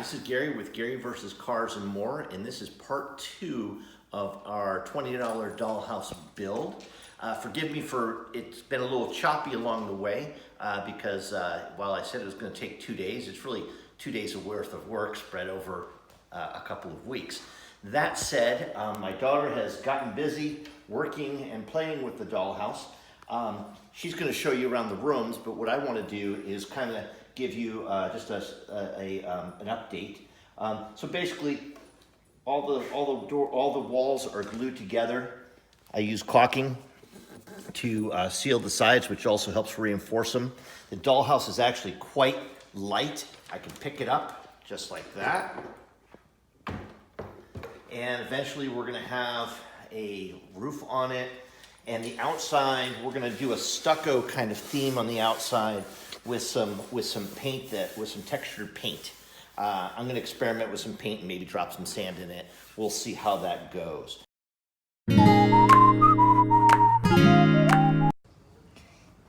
this is Gary with Gary versus Cars and More, and this is part 2 of our $20 dollhouse build. Forgive me for it's been a little choppy along the way because while I said it was going to take 2 days, it's really 2 days worth of work spread over a couple of weeks. That said, my daughter has gotten busy working and playing with the dollhouse. She's going to show you around the rooms, but what I want to do is kind of give you just an update. So basically, all the walls are glued together. I use caulking to seal the sides, which also helps reinforce them. The dollhouse is actually quite light. I can pick it up just like that. And eventually we're gonna have a roof on it. And the outside, we're gonna do a stucco kind of theme on the outside with some paint with some textured paint. I'm gonna experiment with some paint and maybe drop some sand in it. We'll see how that goes.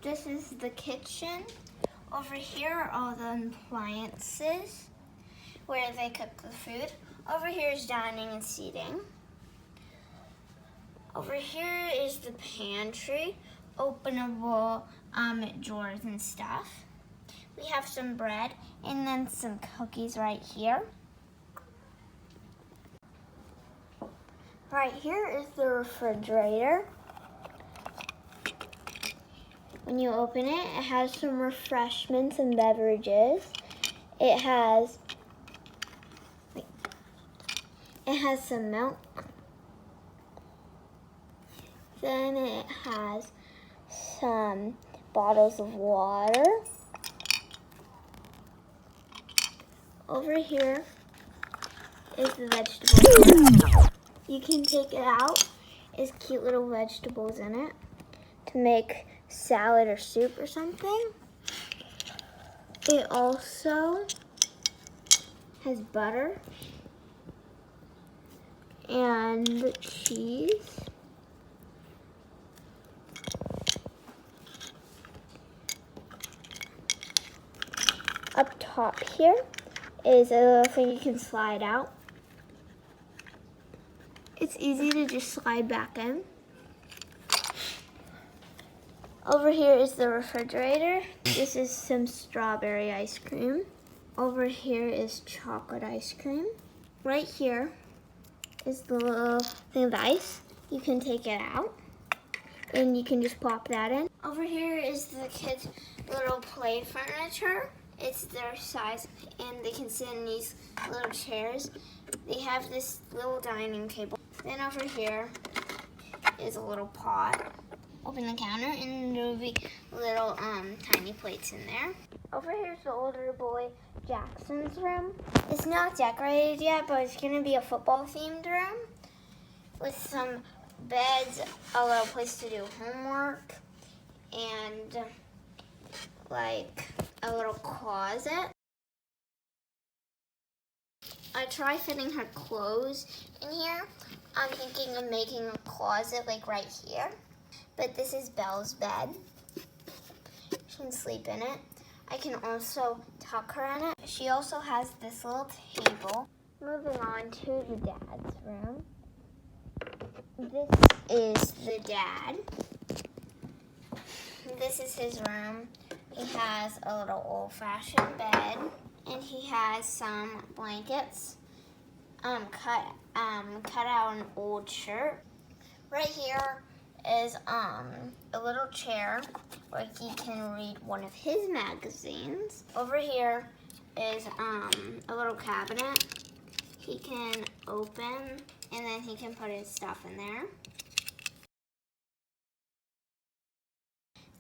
This is the kitchen. Over here are all the appliances where they cook the food. Over here is dining and seating. Over here is the pantry, openable drawers and stuff. We have some bread and then some cookies right here. Right here is the refrigerator. When you open it, it has some refreshments and beverages. It has some milk. Then it has some bottles of water. Over here is the vegetable. You can take it out. There's cute little vegetables in it to make salad or soup or something. It also has butter and cheese. Up top here is a little thing you can slide out. It's easy to just slide back in. Over here is the refrigerator. This is some strawberry ice cream. Over here is chocolate ice cream. Right here is the little thing of ice. You can take it out and you can just pop that in. Over here is the kids' little play furniture. It's their size and they can sit in these little chairs. They have this little dining table. Then over here is a little pot. Open the counter and there'll be little tiny plates in there. Over here's the older boy Jackson's room. It's not decorated yet, but it's gonna be a football themed room with some beds, a little place to do homework, and like a little closet. I tried fitting her clothes in here. I'm thinking of making a closet like right here. But this is Belle's bed. She can sleep in it. I can also tuck her in it. She also has this little table. Moving on to the dad's room. This is the dad. This is his room. He has a little old-fashioned bed, and he has some blankets. Cut out an old shirt. Right here is a little chair where he can read one of his magazines. Over here is a little cabinet he can open, and then he can put his stuff in there.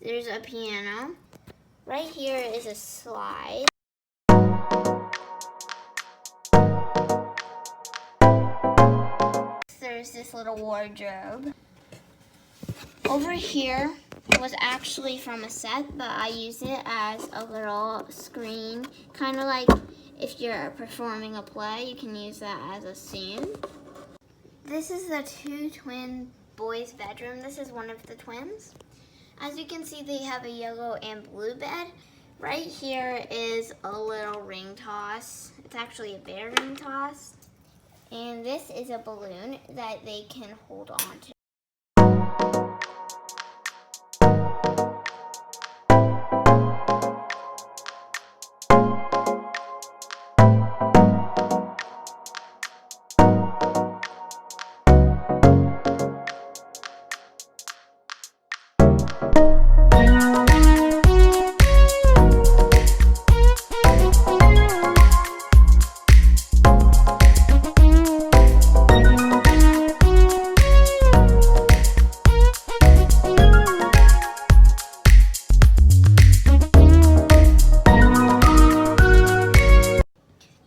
There's a piano. Right here is a slide. There's this little wardrobe. Over here was actually from a set, but I use it as a little screen. Kind of like if you're performing a play, you can use that as a scene. This is the two twin boys' bedroom. This is one of the twins. As you can see, they have a yellow and blue bed. Right here is a little ring toss. It's actually a bear ring toss. And this is a balloon that they can hold on to.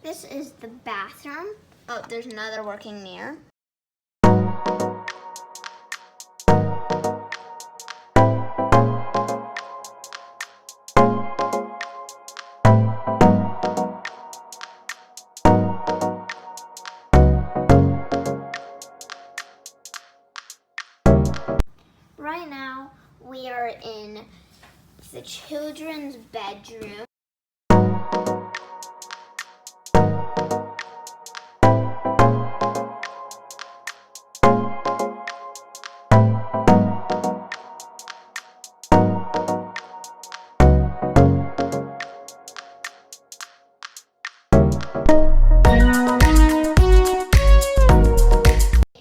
This is the bathroom. Oh, there's another working mirror. Right now, we are in the children's bedroom.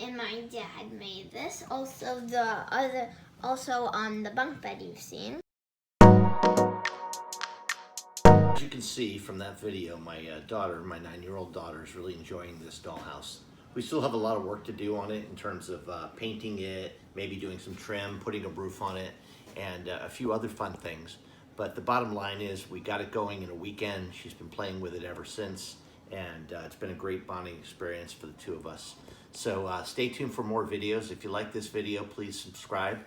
And my dad made this. Also on the bunk bed you've seen. As you can see from that video, my daughter, my 9-year-old daughter, is really enjoying this dollhouse. We still have a lot of work to do on it in terms of painting it, maybe doing some trim, putting a roof on it, and a few other fun things. But the bottom line is we got it going in a weekend. She's been playing with it ever since, and it's been a great bonding experience for the two of us. So stay tuned for more videos. If you like this video, please subscribe.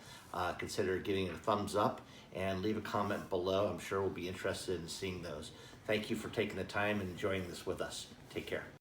Consider giving it a thumbs up and leave a comment below. I'm sure we'll be interested in seeing those. Thank you for taking the time and enjoying this with us. Take care.